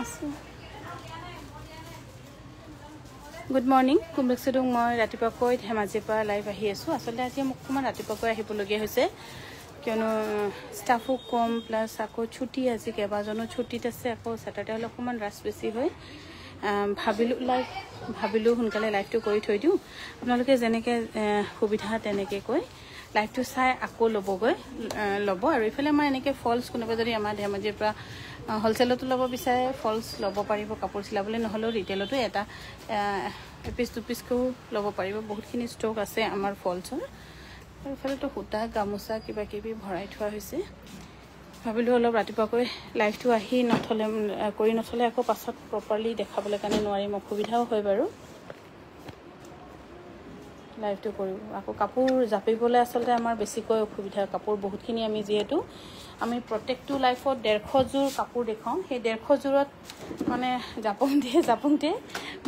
আছো good morning কুমবেক্সুদুং মই ৰাতিপুৱাকৈ ধেমাজিৰ পৰা লাইভ আহি আছো আসলে আজি মোক অকমান ৰাতিপুৱাকৈ আহিবলগীয়া হৈছে কিয়নো ষ্টাফো কম প্লাস আকৌ ছুটি আজি কেইবাজনো ছুটিত আছে আকৌ স্যাটাৰডে হলে অকমান ৰাছ বেছি হয় ভাবিলো সোনকালে লাইভটো কৰি থৈ দিও আপোনালোকে যেনেকে সুবিধা তেনেকে কৈ লাইভটো চাই আকৌ ল'ব আৰু ইফালে মই এনেকে ফলস কোনোবা যদি আমাৰ ধেমাজিৰ পৰা হোলসেলতো ল'ব বিচাৰে ফলস ল'ব পাৰিব কাপোৰ চিলাবলৈ নহলেও ৰিটেলতো এটা এপিস দুপিসকো ল'ব পাৰিব বহুতখিনি ষ্টক আছে আমাৰ ফলসৰ আৰু ইফালেতো সূতা গামোচা কিবা কিবি ভৰাই থোৱা হৈছে ভাবিলো অলপ ৰাতিপুৱাকৈ লাইভটো আহি কৰি নথলে আকৌ পাছত প্ৰপাৰলি দেখাবলৈ কাৰণে নোৱাৰিম অসুবিধাও হয় বাৰু লাইভটো কৰিব আকৌ কাপোৰ জাপিবলৈ আসলে আমাৰ বেছিকৈ অসুবিধা কাপোৰ বহুতখিনি আমি যেহেতু আমি প্ৰত্যেকটো লাইফত 150 জোৰ কাপোৰ দেখাও সেই 150 জোৰত মানে জাপংতে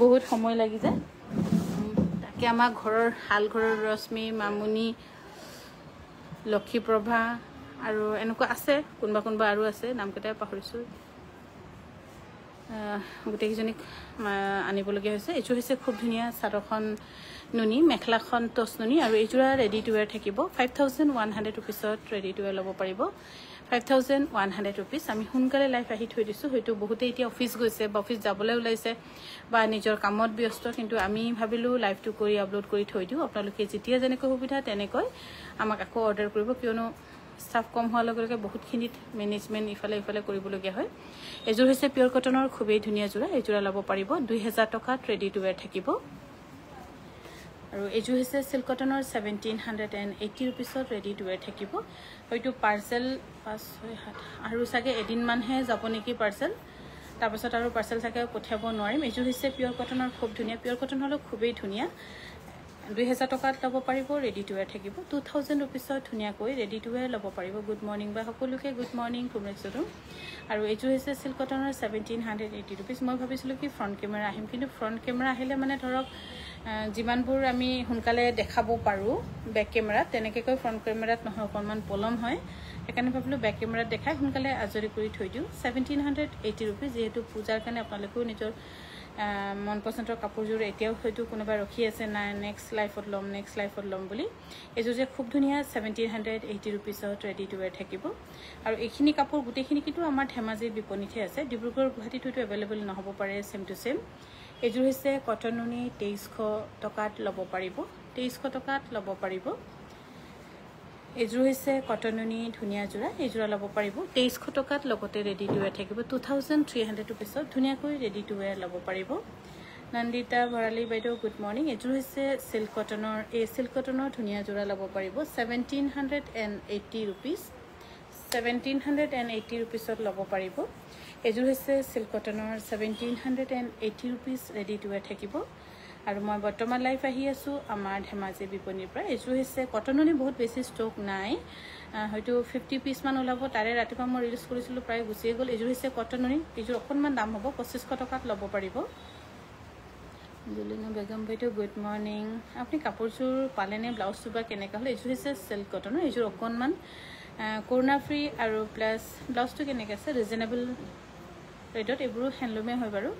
বহুত সময় লাগি যায় তাকে আমাৰ ঘৰৰ হাল ঘৰৰ ৰশ্মি মামুনি লক্ষীপ্ৰভা আৰু এনেকুৱা আছে কোনবা আৰু আছে নামকেইটা পাহৰিছো গোটেইজনীক আনিবলগীয়া হৈছে এইটো হৈছে খুব ধুনীয়া সাৰখন নুনি মেখলাখন টস নুনি আৰু এইজোৰা ৰেডি টু ওয়্যাৰ থাকিব 5100 रुपीसত ৰেডি টু ওয়্যাৰ ল'ব পাৰিব 5100 रुपीस আমি সোনকালে লাইভ আহি থৈ দিছো হয়তো বহুতে এতিয়া অফিস গৈছে বা অফিস যাবলৈ ওলাইছে বা নিজৰ কামত ব্যস্ত কিন্তু আমি ভাবিলো লাইভটো কৰি আপলোড কৰি থৈ দিও আপোনালোকে যেতিয়া যেনেকৈ সুবিধা তেনেকৈ আমাক আকৌ অৰ্ডাৰ কৰিব কিয়নো স্টাফ কম হোৱাৰ লগে লগে বহুতখিনিত মেনেজমেন্ট ইফালে কৰিবলগীয়া হয় এজোৰ হৈছে পিয়ৰ কটনৰ খুবেই ধুনীয়া জোৰা এই জোৰা ল'ব পাৰিব 2000 টকাত ৰেডি টু ওয়্যাৰ থাকিব আৰু এজু হৈছে সিল্ক কটনৰ 1780 रुपीसত ৰেডি টু ওয়্যাৰ থাকিব হয়তো পাৰ্সেল 5-6-7 আৰু সাগে এদিন মানহে যাব নেকি পাৰ্সেল তাৰ পাছত আৰু পাৰ্সেল থাকে পঠিয়াব নোৱাৰিম এজু হৈছে পিয়ৰ কটনৰ খুব ধুনীয়া পিয়ৰ কটন হলো খুবেই ধুনীয়া 2000 টকাত ল'ব পাৰিব ৰেডি টু ওয়্যাৰ থাকিব 2000 रुपीसত ধুনীয়াকৈ ৰেডি টু ওয়্যাৰ ল'ব পাৰিব গুড মৰ্নিং বা সকলোকে গুড মৰ্নিং কুমৰেক্সুদুং আৰু এজু হৈছে সিল্ক কটনৰ 1780 रुपीस মই ভাবিছিলো কি ফ্ৰন্ট কেমেৰা আহিম কিন্তু ফ্ৰন্ট কেমেৰা আহিলে মানে ধৰক জিমানবোৰ আমি সোনকালে দেখাব পাৰো বেক কেমেৰাত তেনেকৈ কৈ ফ্ৰন্ট কেমেৰাত নহয় অকমান পলম হয় একাৰণে ভাবিলো বেক কেমেৰাত দেখাই সোনকালে আজৰি কৰি থৈ দিও 1780 रुपीस যেহেতু পূজাৰ কাৰণে আপোনালোকেও নিজৰ মন পছন্দৰ কাপোৰজোৰ এতিয়াও হয়তো কোনোবা ৰখি আছে না নেক্সট লাইফত লম বুলি এজো যে খুব ধুনীয়া 1780 रुपीसত ৰেডি টু ওয়্যাৰ থাকিব আৰু এইখিনি কাপোৰ গুটেখিনি কিন্তু আমাৰ ধেমাজিৰ বিপণীতে আছে ডিব্ৰুগড় গুৱাহাটীত হয়তো अवेलेबल নহব পাৰে সেম টু সেম এজো হৈছে কটন নুনি 2300 টকাত ল'ব পাৰিব 2300 টকাত ল'ব পাৰিব এজো হৈছে কটন নুনি ধুনীয়া জোৰা এই জোৰা ল'ব পাৰিব 2300 টকাত লগতে ৰেডি টু ওয়্যাৰ থাকিব 2300 रुपीसত ধুনীয়াকৈ ৰেডি টু ওয়্যাৰ ল'ব পাৰিব নন্দিতা ভৰালী বাইদেউ গুড মৰ্নিং এজো হৈছে সিল্ক কটনৰ ধুনীয়া জোৰা ল'ব পাৰিব 1780 रुपीस 1780 रुपीसত ল'ব পাৰিব এজো হৈছে সিল্ক কটনৰ 1780 रुपीस ৰেডি টু ওয়্যাৰ থাকিব আৰু মই বৰ্তমান লাইভ আহি আছো আমাৰ ধেমাজি বিপণীৰ পৰা এজো হৈছে কটননি বহুত বেছি ষ্টক নাই হয়তো 50 পিস মান ওলাব তাৰে ৰাতিপুৱা মই ৰিলিজ কৰিছিলো প্ৰায় গুছিয়ে গল এজো হৈছে কটননি এজো অকনমান দাম হ'ব 2500 টকাত ল'ব পাৰিব জুলিনা বেগম বাইদেউ গুড মৰ্নিং আপুনি কাপোৰজোৰ পালেনে ব্লাউজটো বা কেনেকা হল এজো হৈছে সিল্ক কটনৰ এজো অকনমান কৰোনা ফ্ৰী আৰু প্লাস ব্লাউজটো কেনেকা আছে ৰিজনেবল ৰেটত এবোৰ হ্যান্ডলুমে হয় বাৰু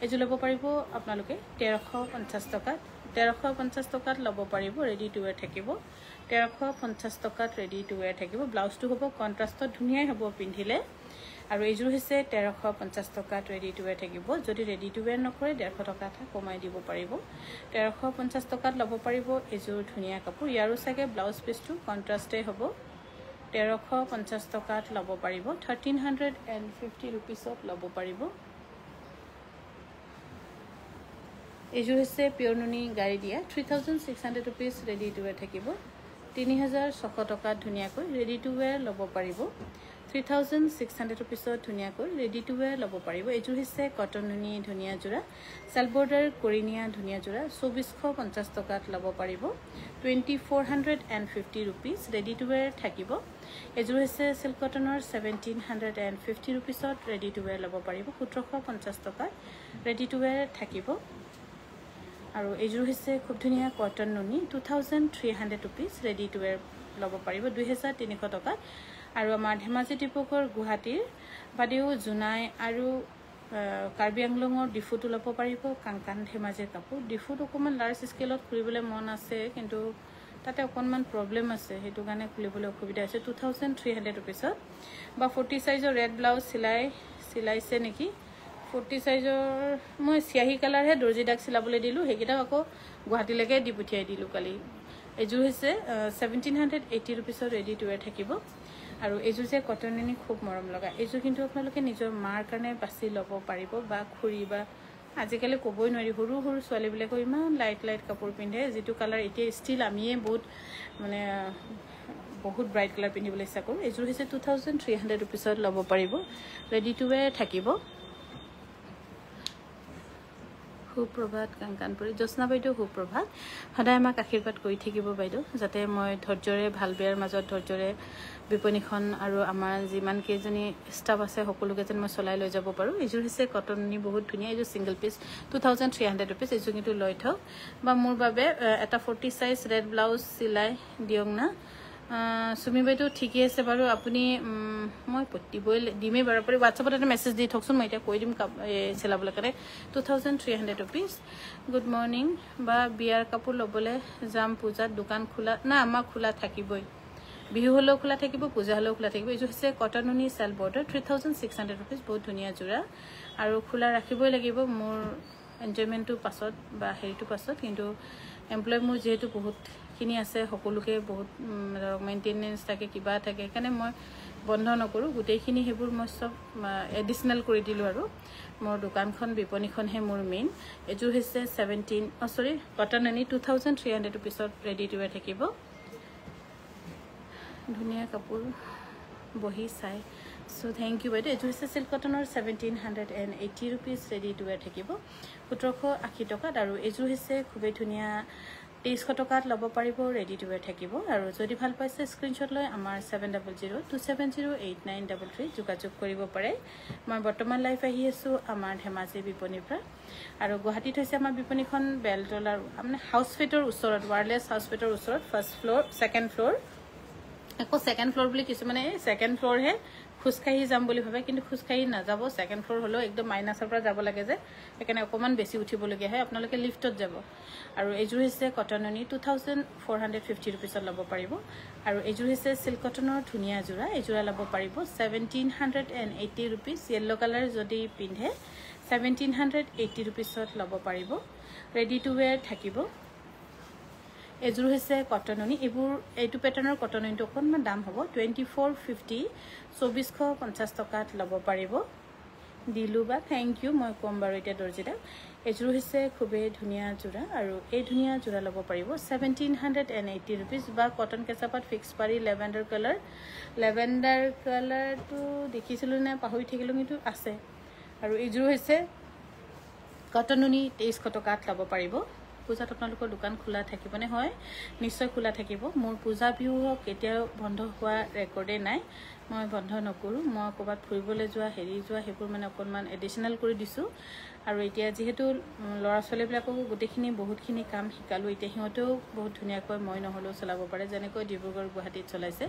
এজো ল'ব পাৰিব আপোনালোকে 1350 টকাত ল'ব পাৰিব ৰেডি টু ওয়্যাৰ থাকিব 1350 টকাত ৰেডি টু ওয়্যাৰ থাকিব ব্লাউজটো হ'ব কন্ট্ৰাষ্টত ধুনীয়াই হ'ব পিন্ধিলে আৰু এজো হৈছে 1350 টকাত ৰেডি টু ওয়্যাৰ থাকিব যদি ৰেডি টু ওয়্যাৰ নকৰে 150 টকা কমাই দিব পাৰিব 1350 টকাত ল'ব পাৰিব এজো ধুনীয়া কাপোৰ ইয়াৰো সাগে ব্লাউজ পিছটো কন্ট্ৰাষ্টে হ'ব 1350 টকাত ল'ব পাৰিব 1350 रुपीसত ল'ব পাৰিব এজো হৈছে পিয়ৰ নুনি গাড়ী দিয়া 3600 रुपीस ৰেডি টু ওয়্যাৰ থাকিব 3600 টকাত ধুনীয়াকৈ ৰেডি টু ওয়্যাৰ ল'ব পাৰিব 3600 रुपीसত ধুনীয়াকৈ ৰেডি টু ওয়্যাৰ ল'ব পাৰিব এজো হৈছে কটন নুনি ধুনীয়া জোৰা সেল বৰ্ডাৰ কৰিনিয়া ধুনীয়া জোৰা 2450 টকাত ল'ব পাৰিব 2450 रुपीस ৰেডি টু ওয়্যাৰ থাকিব এজো হৈছে সিল্ক কটনৰ 1750 रुपीसত ৰেডি টু ওয়্যাৰ ল'ব পাৰিব 1750 টকাত ৰেডি টু ওয়্যাৰ থাকিব আৰু এজো হৈছে খুব ধুনীয়া কটন নুনি 2300 रुपीस ৰেডি টু ওয়্যাৰ ল'ব পাৰিব 2300 টকাত আৰু আমাৰ ধেমাজি ডিব্ৰুগড় গুৱাহাটীৰ বাদেও জুনাই আৰু কাৰ্বি আংলঙৰ ডিফুটো ল'ব পাৰিব কাংকান ধেমাজিৰ কাপোৰ ডিফুত অকণমান লাৰ্জ স্কেলত খুলিবলৈ মন আছে কিন্তু তাতে অকণমান প্ৰব্লেম আছে সেইটো কাৰণে খুলিবলৈ অসুবিধা হৈছে 2300 ৰুপিছত বা 40 সাইজৰ ৰেড ব্লাউজ চিলাইছে নেকি 40 সাইজৰ মই চিয়াহী কালাৰহে দৰ্জি দাগ চিলাবলৈ দিলোঁ সেইকেইটাও আকৌ গুৱাহাটীলৈকে দি পঠিয়াই দিলোঁ কালি এইযোৰ হৈছে 1780 ৰুপিছত ৰেডি টু ৱেৰ থাকিব আৰু এইযোৰ যে কটন নুনি খুব মৰম লগা এইযোৰ কিন্তু আপোনালোকে নিজৰ মাৰ কাৰণে বাছি ল'ব পাৰিব বা খুৰী বা আজিকালি ক'বই নোৱাৰি সৰু সৰু ছোৱালীবিলাকেও ইমান লাইট কাপোৰ পিন্ধে যিটো কালাৰ এতিয়া ষ্টিল আমিয়ে বহুত ব্ৰাইট কালাৰ পিন্ধিবলৈ ইচ্ছা কৰোঁ এইযোৰ হৈছে 2300 ৰুপিছত ল'ব পাৰিব ৰেডি টু ৱেৰ থাকিব সুপ্ৰভাত কাংকানপুৰী জ্যোৎস্না বাইদেউ সুপ্ৰভাত সদায় আমাক আশীৰ্বাদ কৰি থাকিব বাইদেউ যাতে মই ধৈৰ্যৰে ভাল বেয়াৰ মাজত ধৈৰ্যৰে বিপণীখন আৰু আমাৰ যিমান কেইজনী ষ্টাফ আছে সকলোকে যেন মই চলাই লৈ যাব পাৰোঁ এইযোৰ হৈছে কটন নুনি বহুত ধুনীয়া এইযোৰ ছিংগল পিচ 2300 ৰুপিছ এইযোৰ কিন্তু লৈ থওক বা মোৰ বাবে এটা 40 সাইজ ৰেড ব্লাউজ চিলাই দিয়ক না সুমি বাইদেউ ঠিকেই আছে বাৰু আপুনি মই দিবই দিমেই বাৰু আপুনি হোৱাটছএপত এটা মেছেজ দি থকচোন মই এতিয়া কৈ দিম চিলাবলৈ কাৰণে 2300 ৰুপিছ গুড মৰ্ণিং বা বিয়াৰ কাপোৰ ল'বলৈ যাম পূজাত দোকান খোলা না আমাৰ খোলা থাকিবই বিহু হ'লেও খোলা থাকিব পূজা হ'লেও খোলা থাকিব এইযোৰ হৈছে কটন নুনি চেল বৰ্ডাৰ 3600 ৰুপিছ বহুত ধুনীয়া যোৰা আৰু খোলা ৰাখিবই লাগিব মোৰ এনজয়মেণ্টটো পাছত বা হেৰিটো পাছত কিন্তু এমপ্লয় মোৰ যিহেতু বহুতখিনি আছে সকলোকে বহুত মেইনটেনেঞ্চ থাকে কিবা থাকে সেইকাৰণে মই বন্ধ নকৰোঁ গোটেইখিনি সেইবোৰ মই চব এডিচনেল কৰি দিলোঁ আৰু মোৰ দোকানখন বিপণীখনহে মোৰ মেইন এইযোৰ হৈছে কটন নুনি 2300 ৰুপিছত ৰেডি টু ৱেৰ থাকিব ধুনীয়া কাপোৰ বহি চাই চ' থেংক ইউ বাইদেউ এইযোৰ হৈছে চিল্ক কটনৰ 1780 ৰুপিছ ৰেডি টু ৱেৰ থাকিব 1780 টকাত আৰু এইযোৰ হৈছে খুবেই ধুনীয়া 2300 টকাত ল'ব পাৰিব ৰেডি টু ৱেৰ থাকিব আৰু যদি ভাল পাইছে স্ক্ৰীনশ্বট লৈ আমাৰ 7002708933 যোগাযোগ কৰিব পাৰে মই বৰ্তমান লাইভ আহি আছোঁ আমাৰ ধেমাজি বিপণীৰ পৰা আৰু গুৱাহাটীত হৈছে আমাৰ বিপণীখন বেলতল আৰু মানে হাউচ ফেটৰ ওচৰত ৱাৰলেছ হাউচ ফেটৰ ওচৰত ফাৰ্ষ্ট ফ্ল'ৰ ছেকেণ্ড ফ্ল'ৰ আকৌ ছেকেণ্ড ফ্ল'ৰ বুলি কিছুমানে ছেকেণ্ড ফ্ল'ৰহে খোজকাঢ়ি যাম বুলি ভাবে কিন্তু খোজকাঢ়ি নাযাব ছেকেণ্ড ফ্ল'ৰ হ'লেও একদম মাইনাছৰ পৰা যাব লাগে যে সেইকাৰণে অকণমান বেছি উঠিবলগীয়া হয় আপোনালোকে লিফ্টত যাব আৰু এইযোৰ হৈছে কটন নুনি 2450 ৰুপিছত ল'ব পাৰিব আৰু এইযোৰ হৈছে চিল্ক কটনৰ ধুনীয়া যোৰা এইযোৰা ল'ব পাৰিব 1780 ৰুপিছ য়েল্ল' কালাৰ যদি পিন্ধে 1780 ৰুপিছত ল'ব পাৰিব ৰেডি টু ৱেৰ থাকিব এইযোৰ হৈছে কটন নুনি এইটো পেটাৰ্ণৰ কটন নুনিটো অকণমান দাম হ'ব 2450 2450 টকাত ল'ব পাৰিব দিলোঁ বা থেংক ইউ মই ক'ম বাৰু এতিয়া দৰ্জিদাক এইযোৰ হৈছে খুবেই ধুনীয়া যোৰা আৰু এই ধুনীয়া যোৰা ল'ব পাৰিব 1780 ৰুপিছ বা কটন কেঁচাপাত ফিক্স পাৰি লেভেণ্ডাৰ কালাৰটো দেখিছিলোঁ নে পাহৰি থাকিলোঁ কিন্তু আছে আৰু এইযোৰ হৈছে কটন নুনি 2300 টকাত ল'ব পাৰিব পূজাত আপোনালোকৰ দোকান খোলা থাকিবনে হয় নিশ্চয় খোলা থাকিব মোৰ পূজা বিহু হওক কেতিয়াও বন্ধ হোৱা ৰেকৰ্ডে নাই মই বন্ধ নকৰোঁ মই ক'ৰবাত ফুৰিবলৈ যোৱা সেইবোৰ মানে অকণমান এডিচনেল কৰি দিছোঁ আৰু এতিয়া যিহেতু ল'ৰা ছোৱালীবিলাককো গোটেইখিনি বহুতখিনি কাম শিকালোঁ এতিয়া সিহঁতেও বহুত ধুনীয়াকৈ মই নহ'লেও চলাব পাৰে যেনেকৈ ডিব্ৰুগড় গুৱাহাটীত চলাইছে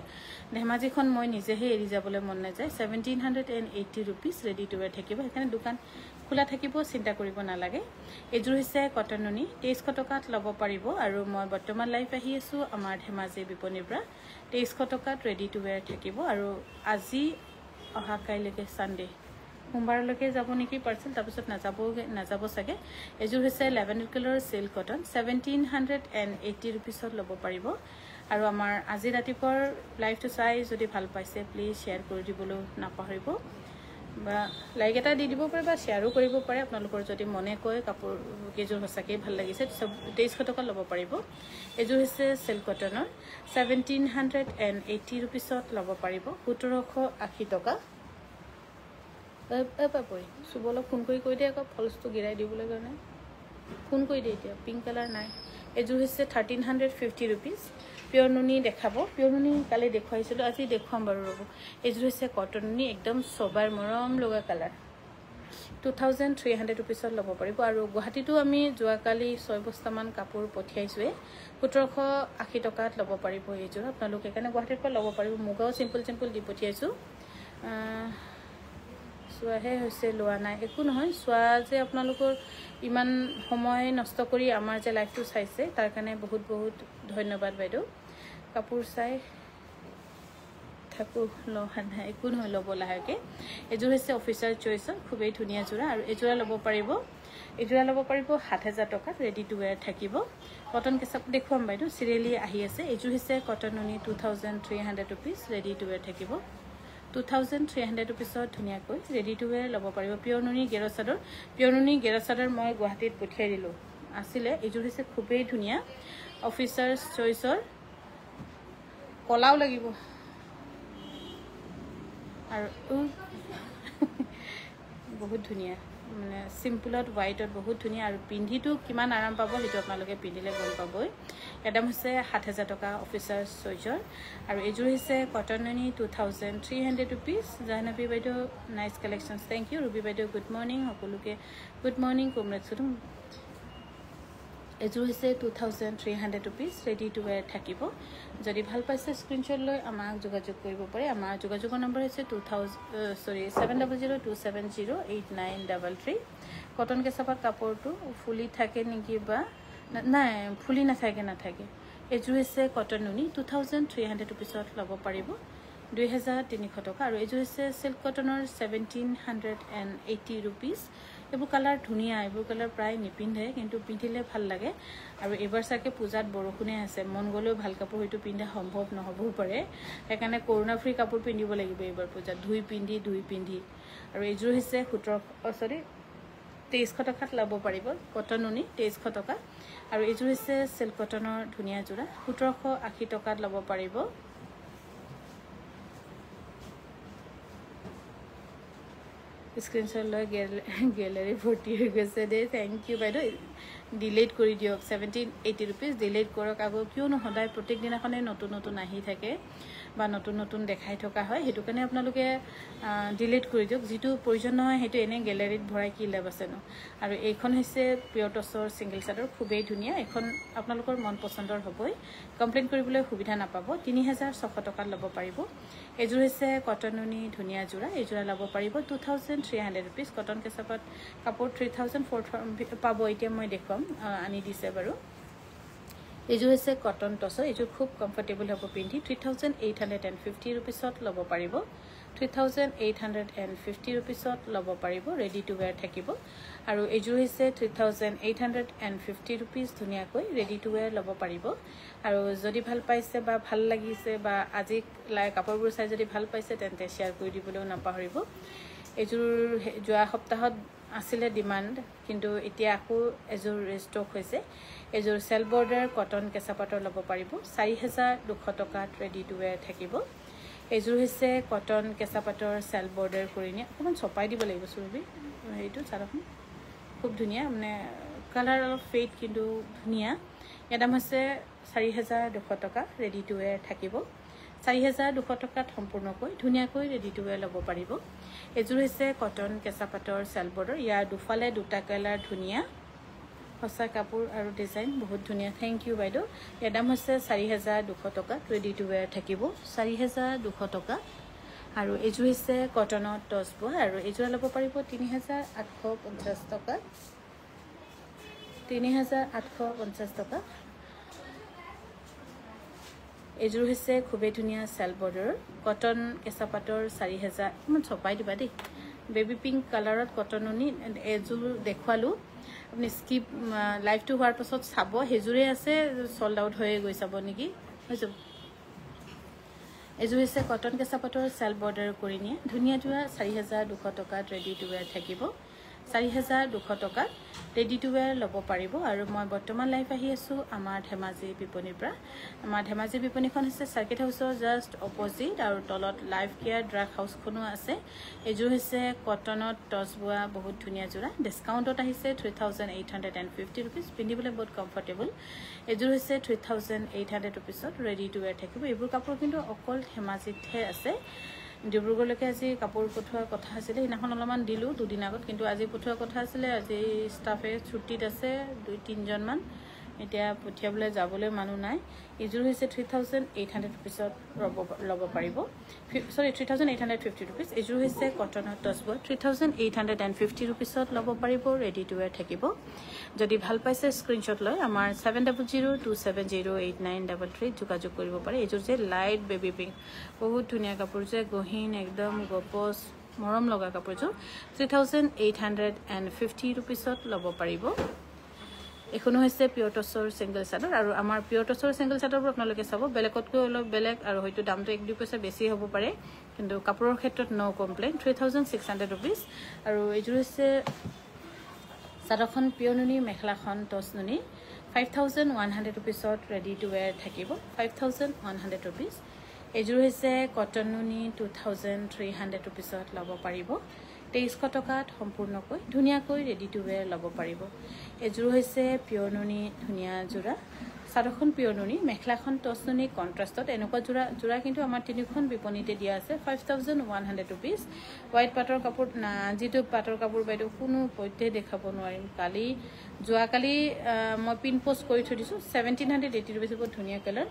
ধেমাজিখন মই নিজেহে এৰি যাবলৈ মন নাযায় 1780 ৰুপিছ ৰেডি টু ৱেৰ থাকিব সেইকাৰণে দোকান খোলা থাকিব চিন্তা কৰিব নালাগে এইযোৰ হৈছে কটন নুনি 2300 টকাত ল'ব পাৰিব আৰু মই বৰ্তমান লাইভ আহি আছোঁ আমাৰ ধেমাজি বিপণীৰ পৰা 2300 টকাত ৰেডি টু ৱেৰ থাকিব আৰু আজি অহা কাইলৈকে ছানডে সোমবাৰলৈকে যাব নেকি পাৰ্চেল তাৰপিছত নাযাব চাগে এইযোৰ হৈছে লেভেণ্ডাৰ কালাৰ চিল্ক কটন 1780 ৰুপিছত ল'ব পাৰিব আৰু আমাৰ আজি ৰাতিপুৱাৰ লাইভটো চাই যদি ভাল পাইছে প্লিজ শ্বেয়াৰ কৰি দিবলৈ নাপাহৰিব বা লাইক এটা দি দিব পাৰে বা শ্বেয়াৰো কৰিব পাৰে আপোনালোকৰ যদি মনে কয় কাপোৰ কেইযোৰ সঁচাকৈ ভাল লাগিছে 2300 টকা ল'ব পাৰিব এইযোৰ হৈছে চিল্ক কটনৰ 1780 ৰুপিছত ল'ব পাৰিব 1780 টকা চুবলৈ ফোন কৰি কৈ দিয়ে আকৌ ফলচটো গিৰাই দিবলৈ কাৰণে ফোন কৰি দিয়ে এতিয়া পিংক কালাৰ নাই এইযোৰ হৈছে 1350 ৰুপিছ পিয়ৰ নুনি দেখাব পিয়ৰ নুনি কালি দেখুৱাইছিলোঁ আজি দেখুৱাম বাৰু ৰ'ব এইযোৰ হৈছে কটন নুনি একদম চবাৰ মৰম লগা কালাৰ 2300 ৰুপিছত ল'ব পাৰিব আৰু গুৱাহাটীতো আমি যোৱাকালি 6 বস্তামান কাপোৰ পঠিয়াইছোঁৱে 1780 টকাত ল'ব পাৰিব এইযোৰ আপোনালোকে সেইকাৰণে গুৱাহাটীৰ পৰা ল'ব পাৰিব মুগাও চিম্পল দি পঠিয়াইছোঁ চ' চোৱাহে হৈছে লোৱা নাই একো নহয় চোৱা যে আপোনালোকৰ ইমান সময় নষ্ট কৰি আমাৰ যে লাইভটো চাইছে তাৰ কাৰণে বহুত বহুত ধন্যবাদ বাইদেউ কাপোৰ চাই থাকো লোৱা নাই একো নহয় ল'ব লাহেকৈ এযোৰ হৈছে অফিচাৰ চইচৰ খুবেই ধুনীয়া যোৰা আৰু এযোৰা ল'ব পাৰিব 7,000 টকাত ৰেডি টু ৱেৰ থাকিব কটন কেঁচাপ দেখুৱাম বাইদেউ চিৰিয়েলি আহি আছে এযোৰ হৈছে কটন নুনি 2,300 ৰুপিজ ৰেডি টু ৱেৰ থাকিব 2,300 ৰুপিজত ধুনীয়াকৈ ৰেডি টু ৱেৰ ল'ব পাৰিব পিয়ৰ নুনি গেৰ চাদৰ মই গুৱাহাটীত পঠিয়াই দিলোঁ আছিলে এযোৰ হৈছে খুবেই ধুনীয়া অফিচাৰ চইচৰ কলাও লাগিব আৰু বহুত ধুনীয়া মানে সিম্পলত হোৱাইটত বহুত ধুনীয়া আৰু পিন্ধিটো কিমান আৰাম পাব সেইটো আপোনালোকে পিন্ধিলে গম পাবই এদাম হৈছে 7,000 টকা অফিচাৰ চইচৰ আৰু এযোৰ হৈছে কটন নুনি 2,300 ৰুপিজ জাহ্নবী বাইদেউ nice collections thank you Ruby বাইদেউ গুড মৰ্ণিং সকলোকে গুড মৰ্ণিং কমৰেডছ এযোৰ হৈছে 2,300 ৰুপিজ ৰেডি টু ৱেৰ থাকিব যদি ভাল পাইছে স্ক্ৰীনশ্বট লৈ আমাক যোগাযোগ কৰিব পাৰে আমাৰ যোগাযোগৰ নম্বৰ হৈছে 7002708933 কটন কেঁচাপাত কাপোৰটো ফুলি থাকে নেকি বা নাই ফুলি নাথাকে এযোৰ হৈছে কটন নুনি 2,300 ৰুপিজত ল'ব পাৰিব 2,300 টকা আৰু এযোৰ হৈছে চিল্ক কটনৰ 1,780 ৰুপিজ এইবোৰ কালাৰ ধুনীয়া এইবোৰ কালাৰ প্ৰায় নিপিন্ধে কিন্তু পিন্ধিলে ভাল লাগে আৰু এবাৰ চাগে পূজাত বৰষুণে আছে মন গ'লেও ভাল কাপোৰ হয়তো পিন্ধা সম্ভৱ নহ'বও পাৰে সেইকাৰণে কৰোণা ফ্ৰী কাপোৰ পিন্ধিব লাগিব এইবাৰ পূজাত ধুই পিন্ধি আৰু এযোৰ হৈছে 2300 টকাত ল'ব পাৰিব কটন নুনি 2300 টকা আৰু এযোৰ হৈছে চিল্ক কটনৰ ধুনীয়া যোৰা 1780 টকাত ল'ব পাৰিব স্ক্ৰীনশ্বট লৈ গেলেৰী ভৰ্তি হৈ গৈছে দেই থেংক ইউ বাইদেউ ডিলেট কৰি দিয়ক 1,780 ৰুপিজ ডিলেট কৰক আকৌ কিয়নো সদায় প্ৰত্যেক দিনাখনে নতুন আহি থাকে বা নতুন দেখাই থকা হয় সেইটো কাৰণে আপোনালোকে ডিলেট কৰি দিয়ক যিটো প্ৰয়োজন নহয় সেইটো এনে গেলেৰীত ভৰাই কি লাভ আছে ন আৰু এইখন হৈছে পিয়ৰ টছৰ ছিংগল চাদৰ খুবেই ধুনীয়া এখন আপোনালোকৰ মন পচন্দৰ হ'বই কমপ্লেইন কৰিবলৈ সুবিধা নাপাব 3,600 টকাত ল'ব পাৰিব এযোৰ হৈছে কটন নুনি ধুনীয়া যোৰা এইযোৰা ল'ব পাৰিব 2,300 ৰুপিজ কটন কেঁচাপাত কাপোৰ 3,400 পাব এতিয়া মই দেখুৱাম আনি দিছে বাৰু এযোৰ হৈছে কটন টছৰ এযোৰ খুব কমফৰ্টেবল হ'ব পিন্ধি 3,850 ৰুপিজত ল'ব পাৰিব 3,850 ৰুপিজত ল'ব পাৰিব ৰেডি টু ৱেৰ থাকিব আৰু এযোৰ হৈছে 3,850 ৰুপিজ ধুনীয়াকৈ ৰেডি টু ৱেৰ ল'ব পাৰিব আৰু যদি ভাল পাইছে বা ভাল লাগিছে বা আজি কাপোৰবোৰ চাই যদি ভাল পাইছে তেন্তে শ্বেয়াৰ কৰি দিবলৈও নাপাহৰিব এযোৰ যোৱা সপ্তাহত আছিলে ডিমাণ্ড কিন্তু এতিয়া আকৌ এযোৰ ৰিষ্টক হৈছে এযোৰ সেল বৰ্ডাৰ কটন কেঁচাপাতৰ ল'ব পাৰিব 4,200 টকাত ৰেডি টু ৱেৰ থাকিব এযোৰ হৈছে কটন কেঁচাপাতৰ সেল বৰ্ডাৰ কৰি নিয়ে অকণমান চপাই দিব লাগিব সুৰবি সেইটো চাৰখন খুব ধুনীয়া মানে কালাৰ অলপ ফেড কিন্তু ধুনীয়া ইয়াৰ দাম হৈছে 4,200 টকা ৰেডি টু ৱেৰ থাকিব 4,200 টকাত সম্পূৰ্ণকৈ ধুনীয়াকৈ ৰেডি টু ৱেৰ ল'ব পাৰিব এযোৰ হৈছে কটন কেঁচাপাতৰ সেল বৰ্ডাৰ ইয়াৰ দুফালে দুটা কালাৰ ধুনীয়া সঁচা কাপোৰ আৰু ডিজাইন বহুত ধুনীয়া থেংক ইউ বাইদেউ ইয়াৰ দাম হৈছে 4,200 টকা ৰেডি টু ৱেৰ থাকিব 4,200 টকা আৰু এযোৰ হৈছে কটনৰ টছ বোৱা আৰু এযোৰা ল'ব পাৰিব 3,850 টকা 3,850 টকা এযোৰ হৈছে খুবেই ধুনীয়া সেল বৰ্ডাৰ কটন কেঁচাপাতৰ 4,000 ইমান চপাই দিবা দেই বেবি পিংক কালাৰত কটন নুনি এযোৰ দেখুৱালোঁ আপুনি স্কিপ লাইভটো হোৱাৰ পাছত চাব সেইযোৰে আছে চল্ড আউট হৈ গৈ চাব নেকি হৈ যাব এযোৰ হৈছে কটন কেঁচাপাতৰ সেল বৰ্ডাৰ কৰি নিয়ে ধুনীয়া যোৰা 4,200 টকাত ৰেডি টু ৱেৰ থাকিব 4,200 টকাত ৰেডি টু ৱেৰ ল'ব পাৰিব আৰু মই বৰ্তমান লাইভ আহি আছোঁ আমাৰ ধেমাজি বিপণীৰ পৰা আমাৰ ধেমাজি বিপণীখন হৈছে চাৰ্কিট হাউচৰ জাষ্ট অপজিট আৰু তলত লাইভ কেয়াৰ ড্ৰাগ হাউচখনো আছে এযোৰ হৈছে কটনত টছ বোৱা বহুত ধুনীয়া যোৰা ডিছকাউণ্টত আহিছে 3,850 ৰুপিজ পিন্ধিবলৈ বহুত কমফৰ্টেবল এযোৰ হৈছে 3,800 ৰুপিজত ৰেডি টু ৱেৰ থাকিব এইবোৰ কাপোৰ কিন্তু অকল ধেমাজিতহে আছে ডিব্ৰুগড়লৈকে আজি কাপোৰ পঠোৱাৰ কথা আছিলে সেইদিনাখন অলপমান দিলোঁ দুদিন আগত কিন্তু আজি পঠোৱাৰ কথা আছিলে আজি ষ্টাফে ছুটীত আছে 2-3জনমান এতিয়া পঠিয়াবলৈ যাবলৈ মানুহ নাই এইযোৰ হৈছে 3800 rupeesত ল'ব পাৰিব সৰি 3850 rupees এইযোৰ হৈছে কটনৰ টচবৰ্ড 3850 rupeesত ল'ব পাৰিব ৰেডি টু ওয়্যাৰ থাকিব যদি ভাল পাইছে স্ক্ৰিনশ্বট লৈ আমাৰ 7002708933 যোগাযোগ কৰিব পাৰে এইযোৰ যে লাইট বেবি পিংক বহুত ধুনীয়া কাপোৰ যে গহীন একদম গপচ মৰম লগা কাপোৰযোৰ 3850 rupeesত ল'ব পাৰিব এখনো হৈছে পিয়ৰ টচৰ সিঙ্গেল চাদৰ আৰু আমাৰ পিয়ৰ টচৰ সিঙ্গেল চাদৰবোৰ আপোনালোকে চাব বেলেগতকৈ অলপ বেলেগ আৰু হয়তো দামটো 1-2 পইচা বেছি হ'ব পাৰে কিন্তু কাপোৰৰ ক্ষেত্ৰত নো কমপ্লেইন 3600 rupees আৰু এইযোৰ হৈছে চাদৰখন পিয়ৰ নুনি মেখলাখন টচ নুনি 5100 rupeesত ৰেডি টু ওয়্যাৰ থাকিব 5100 rupees এইযোৰ হৈছে কটন নুনি 2300 rupeesত ল'ব পাৰিব 2300 টকাত সম্পূৰ্ণকৈ ধুনীয়াকৈ ৰেডি টু ওয়্যাৰ ল'ব পাৰিব এযোৰ হৈছে পিয়ৰ নুনি ধুনীয়া জোৰা চাদৰখন পিয়ৰ নুনি মেখলাখন টচ নুনি কন্ট্ৰাষ্টত এনেকুৱা জোৰা কিন্তু আমাৰ তিনিখন বিপণীতে দিয়া আছে 5100 rupees হোৱাইট পাটৰ কাপোৰ যিটো পাটৰ কাপোৰ বাইদেউ কোনো পধ্যে দেখাব নোৱাৰিম যোৱাকালি মই পিন পোষ্ট কৰি থৈ দিছো 1780 rupees বহুত ধুনীয়া কালাৰ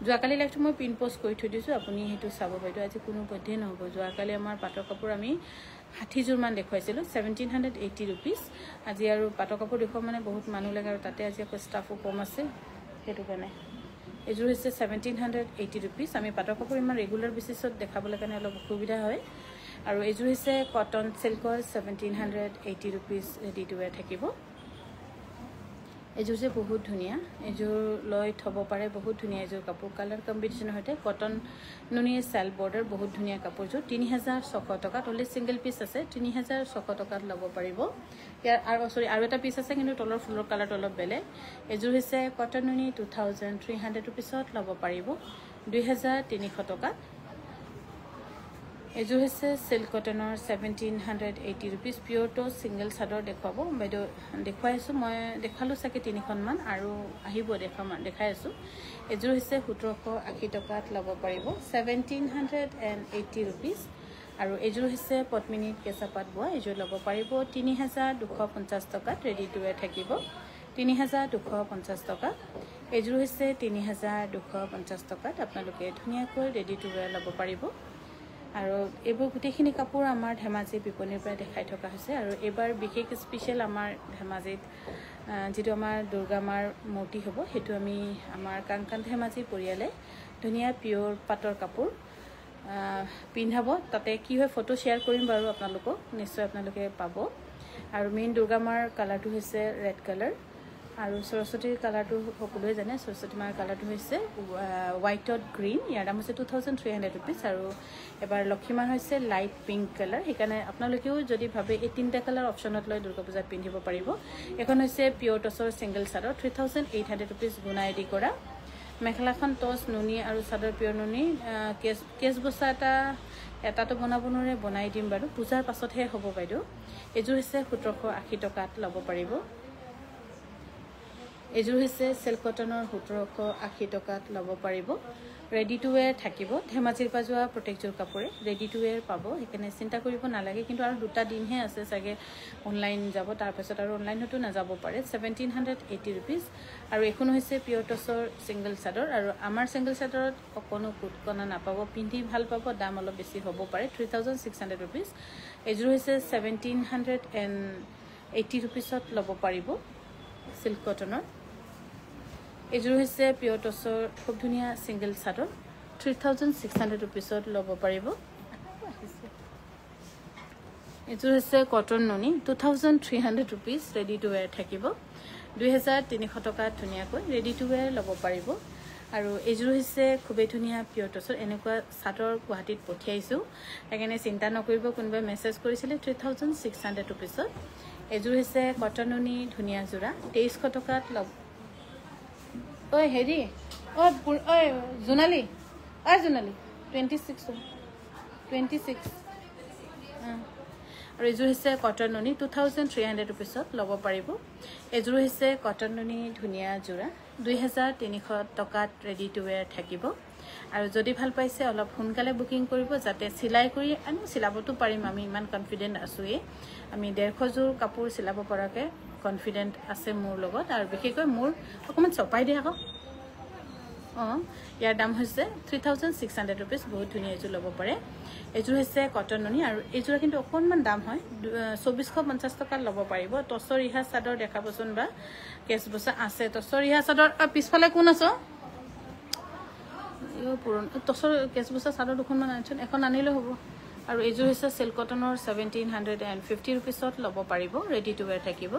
যোৱাকালি লাইভটো মই পিন পোষ্ট কৰি থৈ দিছো আপুনি হেতু চাব বাইদেউ আজি কোনো পধ্যে নহব যোৱাকালি আমাৰ পাটৰ কাপোৰ আমি 60 জোৰ মান দেখুৱাইছিলো 1780 rupees আজি আৰু পাটৰ কাপোৰ দেখুৱা মানে বহুত মানুহ লাগে আৰু তাতে আজি আকৌ ষ্টাফো কম আছে হেতু কাৰণে এযোৰ হৈছে 1780 rupees আমি পাটৰ কাপোৰ ইমান ৰেগুলাৰ বেচিছত দেখাবলৈ কাৰণে অলপ অসুবিধা হয় আৰু এযোৰ হৈছে কটন সিল্কৰ 1780 rupees ৰেডি টু ওয়্যাৰ থাকিব এযোৰ যে বহুত ধুনীয়া এযোৰ লৈ থব পাৰে বহুত ধুনীয়া এযোৰ কাপোৰ কালাৰ কম্বিনেশন হতে কটন নুনি সেল বৰ্ডাৰ বহুত ধুনীয়া কাপোৰযোৰ 3600 টকাত অনলি সিঙ্গেল পিস আছে 3600 টকাত ল'ব পাৰিব ইয়াৰ আৰু এটা পিস আছে কিন্তু তলৰ ফুলৰ কালাৰটো অলপ বেলেগ এযোৰ হৈছে কটন নুনি 2300 rupeesত ল'ব পাৰিব 2300 টকা এযোৰ হৈছে সিল্ক কটনৰ 1780 rupees পিয়ৰ টচ সিঙ্গেল চাদৰ দেখুৱাব বাইদেউ দেখুৱাই আছো মই দেখালো চাগে তিনিখন মান আৰু আহিব দেখাই আছো এযোৰ হৈছে 1780 টকাত ল'ব পাৰিব 1780 rupees আৰু এযোৰ হৈছে পদ্মিনী কেঁচাপাত বোৱা এযোৰ ল'ব পাৰিব 3250 টকাত ৰেডি টু ওয়্যাৰ থাকিব 3250 টকা এযোৰ হৈছে 3250 টকাত আপোনালোকে ধুনীয়াকৈ ৰেডি টু ওয়্যাৰ ল'ব পাৰিব আৰু এবোৰ গুটেখিনি কাপোৰ আমাৰ ধেমাজি বিপণীৰ পৰা দেখাই থকা হৈছে আৰু এবাৰ বিশেষ স্পেশাল আমাৰ ধেমাজিত যেটো আমাৰ দুৰ্গামাৰ মূৰ্তি হ'ব হেতু আমি আমাৰ কাংকান ধেমাজি পৰিয়ালে ধুনীয়া পিয়ৰ পাটৰ কাপোৰ পিন্ধাব তাতে কি হয় ফটো শেয়াৰ কৰিম বাৰু আপোনালোকক নিশ্চয় আপোনালোকে পাব আৰু মেইন দুৰ্গামাৰ কালাৰটো হৈছে ৰেড কালাৰ আৰু সৰস্বতীৰ কালাৰটো সকলোৱে জানে সৰস্বতী মাৰ কালাৰটো হৈছে হোৱাইটত গ্ৰীন ইয়াৰ দাম হৈছে 2300 rupees আৰু এবাৰ লক্ষীমাৰ হৈছে লাইট পিংক কালাৰ সেইকাৰণে আপোনালোকেও যদি ভাবে এই তিনটা কালাৰ অপচনত লৈ দুৰ্গা পূজাত পিন্ধিব পাৰিব এখন হৈছে পিয়ৰ টচৰ সিঙ্গেল চাদৰ 3800 rupees গুণাই দি কৰা মেখলাখন টচ নুনি আৰু চাদৰ পিয়ৰ নুনি কেছ বসা এটাটো বনাব নোৱাৰে বনাই দিম বাৰু পূজাৰ পাছতহে হ'ব বাইদেউ এযোৰ হৈছে 1780 টকাত ল'ব পাৰিব এযোৰ হৈছে সিল্ক কটনৰ 1780 টকাত ল'ব পাৰিব ৰেডি টু ওয়্যাৰ থাকিব ধেমাজিৰ পৰা যোৱা প্ৰত্যেকযোৰ কাপোৰে ৰেডি টু ওয়্যাৰ পাব সেইকাৰণে চিন্তা কৰিব নালাগে কিন্তু আৰু দুটা দিনহে আছে চাগে অনলাইন যাব তাৰ পাছত আৰু অনলাইনতো নাযাব পাৰে 1780 rupees আৰু এখন হৈছে পিয়ৰ টচৰ সিঙ্গেল চাদৰ আৰু আমাৰ সিঙ্গেল চাদৰত কোনো কুটকনা নাপাব পিন্ধি ভাল পাব দাম অলপ বেছি হ'ব পাৰে 3600 rupees এযোৰ হৈছে 1780 rupeesত ল'ব পাৰিব সিল্ক কটনৰ এযোৰ হৈছে পিয়ৰ টচৰ খুব ধুনীয়া সিঙ্গেল চাদৰ 3600 rupeesত ল'ব পাৰিব এযোৰ হৈছে কটন নুনি 2300 rupees ৰেডি টু ওয়্যাৰ থাকিব 2300 টকাত ধুনীয়াকৈ ৰেডি টু ওয়্যাৰ ল'ব পাৰিব আৰু এযোৰ হৈছে খুবেই ধুনীয়া পিয়ৰ টচৰ এনেকুৱা চাদৰ গুৱাহাটীত পঠিয়াইছো সেইকাৰণে চিন্তা নকৰিব কোনোবাই মেছেজ কৰিছিলে 3600 rupeesত এযোৰ হৈছে কটন নুনি ধুনীয়া জোৰা 2300 টকাত ল'ব ঐ হেৰি ঐ জোনালী 26 আৰু এযোৰ হৈছে কটন নুনি 2300 rupeesত ল'ব পাৰিব এযোৰ হৈছে কটন নুনি ধুনীয়া জোৰা 2300 টকাত ৰেডি টু ওয়্যাৰ থাকিব আৰু যদি ভাল পাইছে অলপ সোনকালে বুকিং কৰিব যাতে সিলাই কৰি আমি সিলাবটো পাৰিম আমি ইমান কনফিডেন্ট আছোয়ে আমি 150 জোৰ কাপোৰ সিলাব পৰাকে কনফিডেন্ট আছে মোৰ লগত আৰু বিশেষকৈ মোৰ অকমান চপাই দিয়া আকৌ ইয়াৰ দাম হৈছে 3600 rupees বহুত ধুনীয়া এযোৰ ল'ব পাৰে এযোৰ হৈছে কটন নুনি আৰু এযোৰ কিন্তু অকনমান দাম হয় 2450 টকা ল'ব পাৰিব টছৰ ৰিহা চাদৰ দেখাবচোন বা কেছ বসা আছে টছৰ ৰিহা চাদৰ পিছফালে কোন আছে ইও পুৰণ টছৰ কেছ বসা চাদৰ দুখনমান আনছন এখন আনিলে হ'ব আৰু এযোৰ হৈছে সিল্ক কটনৰ 1750 rupeesত ল'ব পাৰিব ৰেডি টু ওয়্যাৰ থাকিব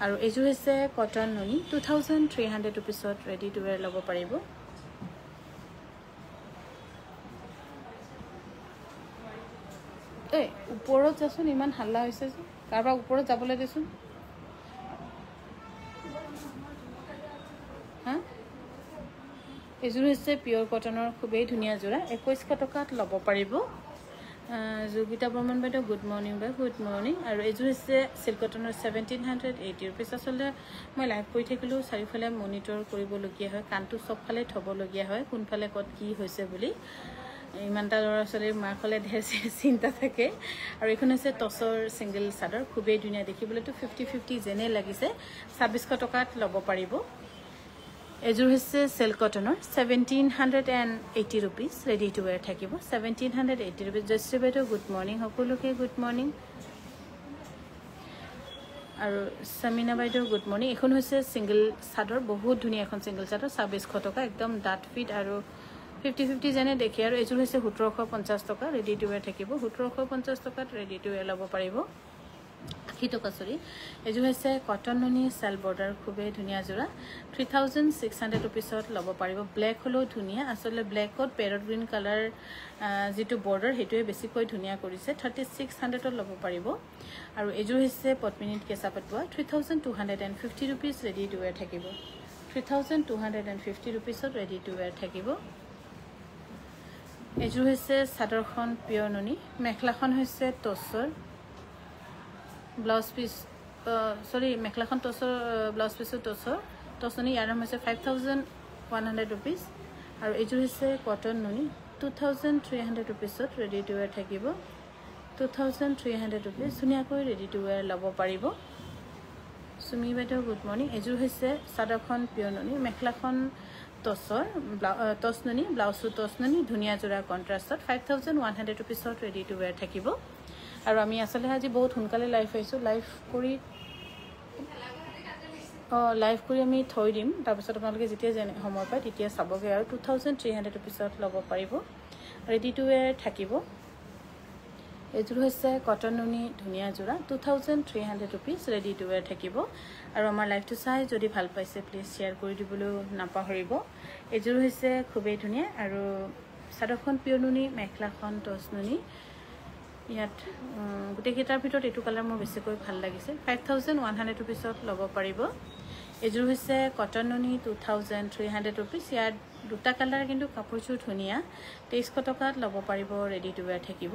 আৰু এযোৰ হৈছে কটন নুনি 2300 rupeesত ৰেডি টু ওয়্যাৰ ল'ব পাৰিব এই ওপৰত যাচোন ইমান হাল্লা হৈছে যে কাৰবা ওপৰত যাবলৈ দিছোন হা এযোৰ হৈছে পিওৰ কটনৰ খুবেই ধুনীয়া জোৰা 2100 টকাত ল'ব পাৰিব যোগিতা বৰ্মন বাইদেউ গুড মৰ্নিং বা গুড মৰ্নিং আৰু এযোৰ হৈছে সিল্ক কটনৰ 1780 rupees আসলে মই লাইভ কৰি থাকিলো চাৰিফালে মনিটৰ কৰিবলগীয়া হয় কানটো সবফালে থবলগীয়া হয় কোনফালে কত কি হৈছে বুলি ইমানটা লৰা ছোৱালীৰ মাকলে ঢেৰ চিন্তা থাকে আৰু এখন হৈছে টছৰ সিঙ্গেল চাদৰ খুবেই ধুনীয়া দেখিবলৈতো 50-50 যেনে লাগিছে 2600 টকাত ল'ব পাৰিব এযোৰ হৈছে সিল্ক কটনৰ 1780 rupees ৰেডি টু ওয়্যাৰ থাকিব 1780 rupees জয়শ্ৰী বাইদেউ গুড মৰ্নিং সকলোকে গুড মৰ্নিং আৰু সামিনা বাইদেউ গুড মৰ্নিং এখন হৈছে সিঙ্গেল চাদৰ বহুত ধুনীয়া এখন সিঙ্গেল চাদৰ 2600 টকা একদম ডাট ফিট আৰু 50-50 যেনে দেখি আৰু এযোৰ হৈছে 1750 টকা ৰেডি টু ওয়্যাৰ থাকিব 1750 টকাত ৰেডি টু ওয়্যাৰ ল'ব পাৰিব 80 টকা সৰি এযোৰ হৈছে কটন নুনি সেল বৰ্ডাৰ খুবেই ধুনীয়া জোৰা 3600 rupeesত ল'ব পাৰিব ব্ল্যাক হলো ধুনীয়া আসলে ব্ল্যাকত প্যাৰট গ্ৰীণ কালাৰ যেটো বৰ্ডাৰ হেটোৱে বেছিকৈ ধুনীয়া কৰিছে 3600ত ল'ব পাৰিব আৰু এযোৰ হৈছে পদ্মিনীত কেঁচা পাটুৱা 3250 rupees ৰেডি টু ওয়্যাৰ থাকিব 3250 rupeesত ৰেডি টু ওয়্যাৰ থাকিব এযোৰ হৈছে চাদৰখন পিওৰ নুনি মেখলাখন হৈছে টছৰ ব্লাউজ পিস সৰি মেখলাখন টছৰ ব্লাউজ পিসো টছনি ইয়াৰ দাম হৈছে 5100 rupees আৰু এযোৰ হৈছে কটন নুনি 2300 rupeesত ৰেডি টু ওয়্যাৰ থাকিব 2300 rupees ধুনীয়াকৈ ৰেডি টু ওয়্যাৰ ল'ব পাৰিব সুমি বাইদেউ গুড মৰ্নিং এযোৰ হৈছে চাদৰখন পিওৰ নুনি মেখলাখন টছৰ টছ নুনি ব্লাউজো টছ নুনি ধুনীয়া জোৰা কন্ট্ৰাষ্টত 5100 rupeesত ৰেডি টু ওয়্যাৰ থাকিব আৰু আমি আসলে আজি বহুত সোনকালে লাইভ আইছো লাইভ কৰি আমি থৈ দিম তাৰ পিছত আপোনালোকে যেতিয়া সময় পায় তেতিয়া চাবগে আৰু 2300 rupeesত ল'ব পাৰিব ৰেডি টু ওয়্যাৰ থাকিব এযোৰ হৈছে কটন নুনি ধুনীয়া জোৰা 2300 rupees ৰেডি টু ওয়্যাৰ থাকিব আৰু আমাৰ লাইভটো চাই যদি ভাল পাইছে প্লিজ শেয়াৰ কৰি দিবলৈ নাপাহৰিব এযোৰ হৈছে খুবেই ধুনীয়া আৰু চাদৰখন পিওৰ নুনি মেখলাখন টছ নুনি ইয়াত গুটে কেটাৰ ভিতৰত এটো কালাৰ মোৰ বেছিকৈ ভাল লাগিছে 5100 rupeesত ল'ব পাৰিব এযোৰ হৈছে কটন নুনি 2300 rupees ইয়াত দুটা কালাৰ কিন্তু কাপোৰযোৰ ধুনীয়া 2300 টকাত ল'ব পাৰিব ৰেডি টু ওয়্যাৰ থাকিব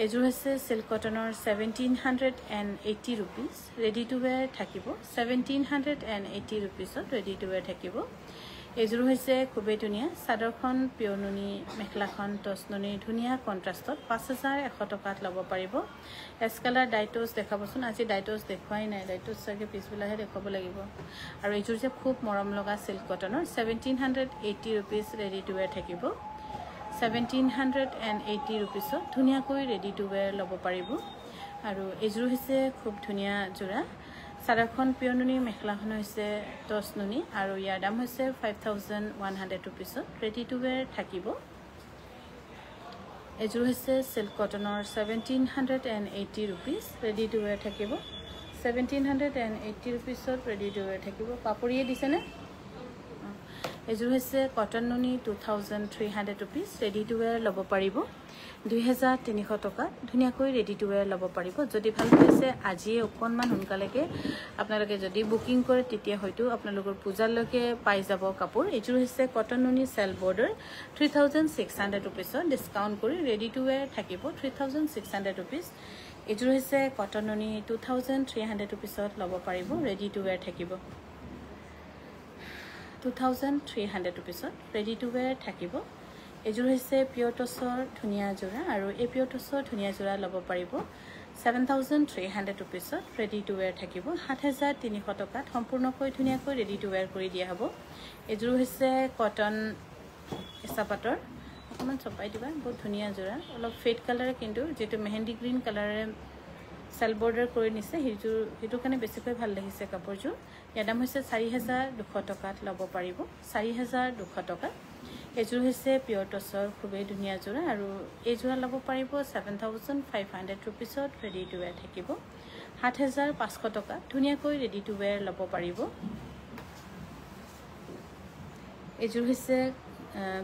এযোৰ হৈছে সিল্ক কটনৰ 1780 rupees ৰেডি টু ওয়্যাৰ থাকিব 1780 rupeesত ৰেডি টু ওয়্যাৰ থাকিব এযোৰ হৈছে খুবেই ধুনীয়া চাদৰখন পিওৰ নুনি মেখলাখন টছ নুনি ধুনীয়া কন্ট্ৰাষ্টত 5100 টকাত ল'ব পাৰিব এছ কালাৰ ডাইটছ দেখাবচোন আজি ডাইটছ দেখুৱাই নাই ডাইটছ চাগে পিছবিলাহে দেখাব লাগিব আৰু এযোৰ যে খুব মৰম লগা সিল্ক কটনৰ 1780 rupees ৰেডি টু ওয়্যাৰ থাকিব 1780 rupeesত ধুনীয়াকৈ ৰেডি টু ওয়্যাৰ ল'ব পাৰিব আৰু এযোৰ হৈছে খুব ধুনীয়া জোৰা চাদৰখন পিওৰ নুনি মেখলাখন হৈছে টছ নুনি আৰু ইয়াৰ দাম হৈছে 5100 rupeesত ৰেডি টু ওয়্যাৰ থাকিব এযোৰ হৈছে সিল্ক কটনৰ 1780 rupees ৰেডি টু ওয়্যাৰ থাকিব 1780 rupeesত ৰেডি টু ওয়্যাৰ থাকিব পাপৰিয়ে দিছে নে এযোৰ হৈছে কটন নুনি 2300 rupees ৰেডি টু ওয়্যাৰ ল'ব পাৰিব 2300 টকা ধুনীয়াকৈ ৰেডি টু ওয়্যাৰ ল'ব পাৰিব যদি ভাল পাইছে আজি অকনমান সোনকালেকে আপোনালোকে যদি বুকিং কৰে তেতিয়া হয়তো আপোনালোকৰ পূজালৈকে পাই যাব কাপোৰ এযোৰ হৈছে কটন নুনি সেল বৰ্ডাৰ 3600 rupeesত ডিসকাউন্ট কৰি ৰেডি টু ওয়্যাৰ থাকিব 3600 rupees এযোৰ হৈছে কটন নুনি 2300 rupeesত ল'ব পাৰিব ৰেডি টু ওয়্যাৰ থাকিব 2300 rupeesত ৰেডি টু ওয়্যাৰ থাকিব এইযোৰ হৈছে পিয়ৰ টছৰ ধুনীয়া যোৰা আৰু এই পিয়ৰ টছৰ ধুনীয়া যোৰা ল'ব পাৰিব 7,300 rupeesত ৰেডি টু ৱেৰ থাকিব 7,300 টকাত সম্পূৰ্ণকৈ ধুনীয়াকৈ ৰেডি টু ৱেৰ কৰি দিয়া হ'ব এইযোৰ হৈছে কটন কেঁচাপাতৰ অকণমান চপাই দিবা বহুত ধুনীয়া যোৰা অলপ ফেড কালাৰে কিন্তু যেটো মেহেন্দি গ্ৰীণ কালাৰে সেল বৰ্ডাৰ কৰি নিছে হেটো কাৰণে বেছিকৈ ভাল লাগিছে কাপোৰযোৰ ইয়াৰ দাম হৈছে 4,200 টকাত ল'ব পাৰিব 4,200 টকা এইযোৰ হৈছে পিয়ৰ টছৰ খুবেই ধুনীয়া যোৰা আৰু এই যোৰা ল'ব পাৰিব 7,500 rupeesত ৰেডি টু ৱেৰ থাকিব 7,500 টকা ধুনীয়াকৈ ৰেডি টু ৱেৰ ল'ব পাৰিব এইযোৰ হৈছে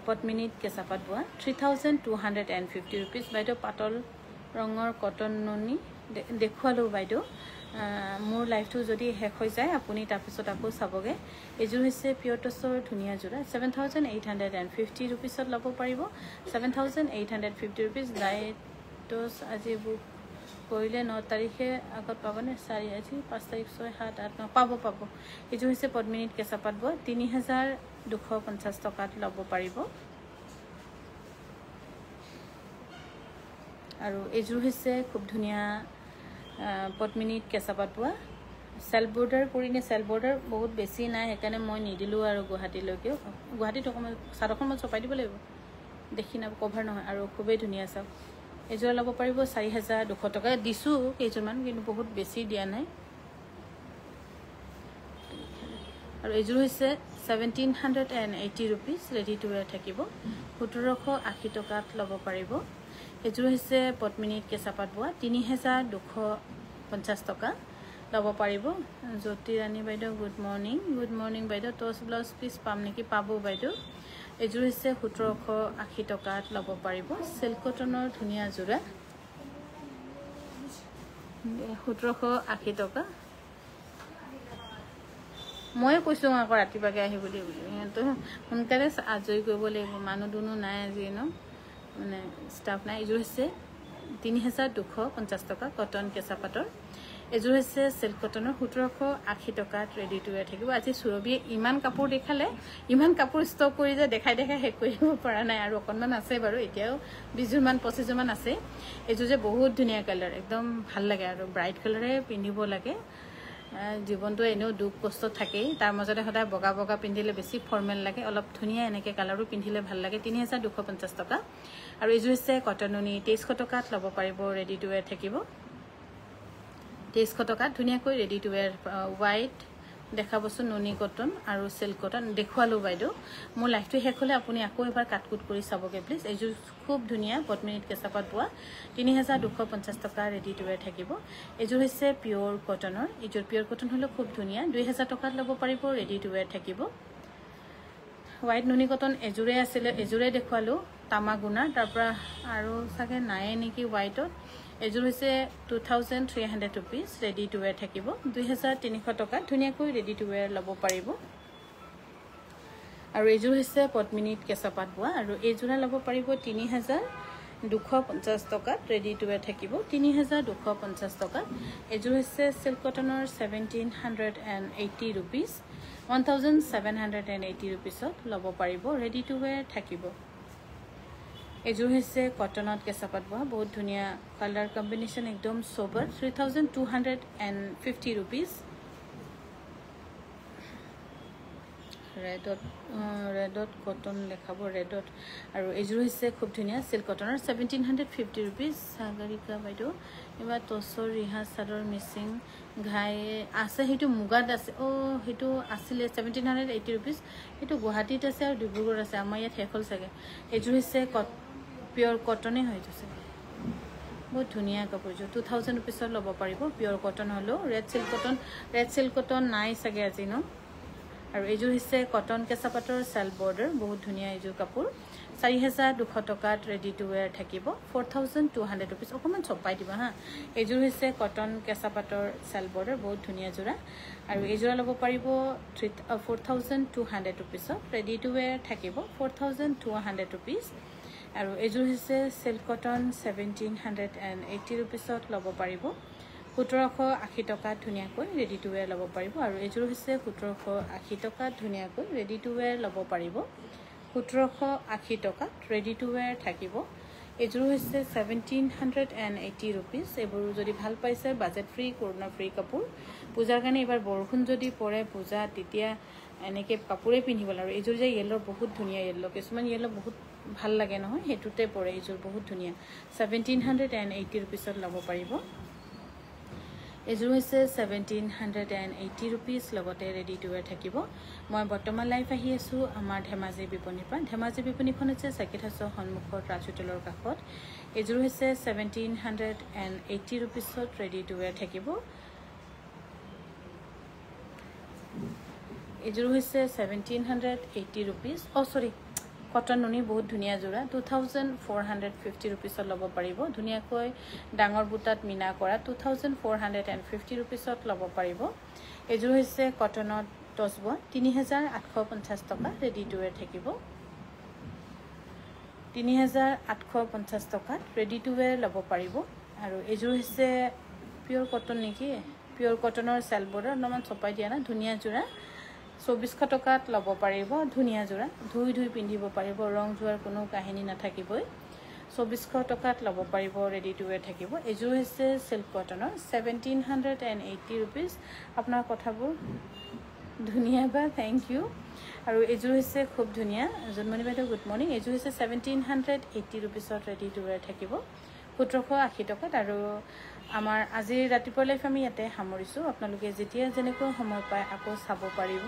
পদ্মিনীত কেঁচাপাত বোৱা 3,250 rupees বাইদেউ পাতল ৰঙৰ কটন নুনি দেখুৱালো বাইদেউ মোৰ লাইফটো যদি শেষ হৈ যায় আপুনি তাৰপিছত আকৌ চাবগে এইযোৰ হৈছে পিয়ৰ টছৰ ধুনীয়া যোৰা 7,850 rupeesত ল'ব পাৰিব 7,850 rupees লাইটছ আজি বুক কৰিলে 9 তাৰিখে আগত পাবনে 4 আজি 5 তাৰিখ 6 7 8 9 পাব এইযোৰ হৈছে পদ্মিনীত কেঁচাপাত বোৱা 3,250 টকাত ল'ব পাৰিব আৰু এইযোৰ হৈছে খুব ধুনীয়া পদ্মিনীত কেঁচাপাত বোৱা সেল বৰ্ডাৰ কৰিনে সেল বৰ্ডাৰ বহুত বেছি নাই সেইকাৰণে মই নিদিলো আৰু গুৱাহাটীলৈকে গুৱাহাটীত অকমান সাৰখন মই চপাই দিব লাগিব দেখি না কভাৰ নহয় আৰু খুবেই ধুনীয়া চাওক এইযোৰ ল'ব পাৰিব 4,200 টকা দিছো কেইজনমান কিন্তু বহুত বেছি দিয়া নাই আৰু এইযোৰ হৈছে 1,780 rupees ৰেডি টু ৱেৰ থাকিব 1,780 টকাত ল'ব পাৰিব এইযোৰ হৈছে পদ্মিনীত কেঁচাপাত বোৱা 3,250 টকা ল'ব পাৰিব জ্যোতি ৰাণী বাইদেউ গুড মৰ্নিং বাইদেউ টছ ব্লাউজ পিস পাম নেকি পাব বাইদেউ এইযোৰ হৈছে 1,780 টকাত ল'ব পাৰিব সিল্ক কটনৰ ধুনীয়া যোৰা 1,780 টকা মই কৈছো আকৌ ৰাতিপুৱাকে আহি বুলি তো সোনকালে আজৰি কৰিব লাগিব মানুহ দুনো নাই আজি ন মানে ষ্টাফ নাই এইযোৰ হৈছে 3,250 টকা কটন কেঁচাপাতৰ এইযোৰ হৈছে সিল্ক কটনৰ 1,780 টকাত ৰেডি টু ৱেৰ থাকিব আজি সুৰবিয়ে ইমান কাপোৰ দেখালে ইমান কাপোৰ ষ্টক কৰি যে দেখাই শেষ কৰিব পৰা নাই আৰু অকণমান আছে বাৰু এতিয়াও 20 মান 25 মান আছে এইযোৰ যে বহুত ধুনীয়া কালাৰ একদম ভাল লাগে আৰু ব্ৰাইট কালাৰে পিন্ধিব লাগে জীৱনটো এনেও দুখ কষ্ট থাকেই তাৰ মাজতে সদায় বগা বগা পিন্ধিলে বেছি ফৰ্মেল লাগে অলপ ধুনীয়া এনেকে কালাৰো পিন্ধিলে ভাল লাগে 3,250 টকা আৰু এইযোৰ হৈছে কটন নুনি 2,300 টকাত ল'ব পাৰিব ৰেডি টু ৱেৰ থাকিব 2,300 টকাত ধুনীয়াকৈ ৰেডি টু ৱেৰ হোৱাইট দেখাবচোন নুনি কটন আৰু সিল্ক কটন দেখুৱালো বাইদেউ মোৰ লাইফটো শেষ হলে আপুনি আকৌ এবাৰ কাটকুট কৰি চাবগে প্লিজ এইযোৰ খুব ধুনীয়া পদ্মিনীত কেঁচাপাত বোৱা 3,250 টকা ৰেডি টু ৱেৰ থাকিব এইযোৰ হৈছে পিয়ৰ কটনৰ এইযোৰ পিয়ৰ কটন হলো খুব ধুনীয়া 2,000 টকাত ল'ব পাৰিব ৰেডি টু ৱেৰ থাকিব হোৱাইট নুনি কটন এজোৰে আছিল এজোৰে দেখুৱালো তামাগুনা তাৰপৰা আৰু সাগে নাই নেকি হোৱাইটত এইযোৰ হৈছে 2,300 rupees ৰেডি টু ৱেৰ থাকিব 2,300 টকা ধুনীয়াকৈ ৰেডি টু ৱেৰ ল'ব পাৰিব আৰু এইযোৰ হৈছে পদ্মিনীত কেঁচাপাত বোৱা আৰু এইযোৰা ল'ব পাৰিব 3,250 টকাত ৰেডি টু ৱেৰ থাকিব 3,250 টকা এইযোৰ হৈছে সিল্ক কটনৰ 1,780 rupees 1,780 rupeesত ল'ব পাৰিব ৰেডি টু ৱেৰ থাকিব এইযোৰ হৈছে কটনত কেঁচাপাত বোৱা বহুত ধুনীয়া কালাৰ কম্বিনেশ্যন একদম সোবৰ 3,250 rupees ৰেডত কটন দেখাব ৰেডত আৰু এইযোৰ হৈছে খুব ধুনীয়া সিল্ক কটনৰ 1,750 rupees সাগৰিকা বাইদেউ এবাৰ টছৰ ৰিহা চাদৰ মিচিং ঘাই আছে হেতু মুগাত আছে হেতু আছিলে 1,780 rupees হেতু গুৱাহাটীত আছে আৰু ডিব্ৰুগড় আছে আমাৰ ইয়াত হেখল চাগে এইযোৰ হৈছে পিয়ৰ কটনে হৈ গৈছে বহুত ধুনীয়া কাপোৰযোৰ 2,000 rupeesত ল'ব পাৰিব পিয়ৰ কটন হলো ৰেড সিল্ক কটন নাই চাগে আজি ন আৰু এইযোৰ হৈছে কটন কেঁচাপাতৰ সেল বৰ্ডাৰ বহুত ধুনীয়া এইযোৰ কাপোৰ 4,200 টকাত ৰেডি টু ৱেৰ থাকিব 4,200 rupees অকমান চপাই দিবা হা এইযোৰ হৈছে কটন কেঁচাপাতৰ সেল বৰ্ডাৰ বহুত ধুনীয়া যোৰা আৰু এইযোৰা ল'ব পাৰিব 4,200 rupees ৰেডি টু ৱেৰ থাকিব 4,200 rupees আৰু এইযোৰ হৈছে সিল্ক কটন 1,780 rupeesত ল'ব পাৰিব 1,780 টকাত ধুনীয়াকৈ ৰেডি টু ৱেৰ ল'ব পাৰিব আৰু এইযোৰ হৈছে 1,780 টকাত ধুনীয়াকৈ ৰেডি টু ৱেৰ ল'ব পাৰিব 1780 টকাত ৰেডি টু ৱেৰ থাকিব এযোৰ হৈছে 1780 rupees এবোৰ যদি ভাল পাইছে বাজেট ফ্ৰী কৰোনা ফ্ৰী কাপোৰ পূজাৰ কাৰণে এবাৰ বৰষুণ যদি পৰে পূজা তেতিয়া এনেকে কাপোৰে পিন্ধিবল আৰু এযোৰ যে ইয়েলো বহুত ধুনিয়া ইয়েলো কিছুমান ইয়েলো বহুত ভাল লাগে নহয় হেতুতে পৰে এযোৰ বহুত ধুনিয়া 1780 rupeesত ল'ব পাৰিব এযোৰ হৈছে 1780 rupees লগতে ৰেডি টু ৱেৰ থাকিব মই বৰ্তমান লাইভ আহি আছো আমাৰ ধেমাজি বিপণীৰ পৰা ধেমাজি বিপণীখন হৈছে সাকেত হাউছৰ সন্মুখত ৰাজ হোটেলৰ কাষত এযোৰ হৈছে 1780 rupeesত ৰেডি টু ৱেৰ থাকিব এযোৰ হৈছে 1780 rupees সৰি কটন নুনি বহুত ধুনিয়া জোৰা 2450 rupeesত ল'ব পাৰিব ধুনিয়াকৈ ডাঙৰ বুটাত মিনা কৰা 2450 rupeesত ল'ব পাৰিব এযোৰ হৈছে কটনত টছব 3850 টকা ৰেডি টু ৱেৰ থাকিব 3850 টকাত ৰেডি টু ৱেৰ ল'ব পাৰিব আৰু এযোৰ হৈছে পিওৰ কটন নেকি পিওৰ কটনৰ সেলবৰ্ডৰ অলপমান ছপাই দিয়া না ধুনিয়া জোৰা 2400 টকাত ল'ব পাৰিব ধুনিয়া জোৰা ধুই পিন্ধিব পাৰিব ৰং জোৱাৰ কোনো কাহিনী নাথাকিবই 2400 টকাত ল'ব পাৰিব ৰেডি টু ৱেৰ থাকিব এযোৰ হৈছে সিল্ক কটনৰ 1780 rupees আপোনাৰ কথাবোৰ ধুনিয়া বা থ্যাংক ইউ আৰু এযোৰ হৈছে খুব ধুনিয়া জন্মনি বাইদেউ গুড মৰ্নিং এযোৰ হৈছে 1780 rupeesত ৰেডি টু ৱেৰ থাকিব 1780 টকাত আৰু আমাৰ আজি ৰাতিপুৱা লাইফ আমি ইয়াতে সামৰিছো আপোনালোকে যেতিয়া যেনেকৈ সময় পায় আকৌ চাব পাৰিব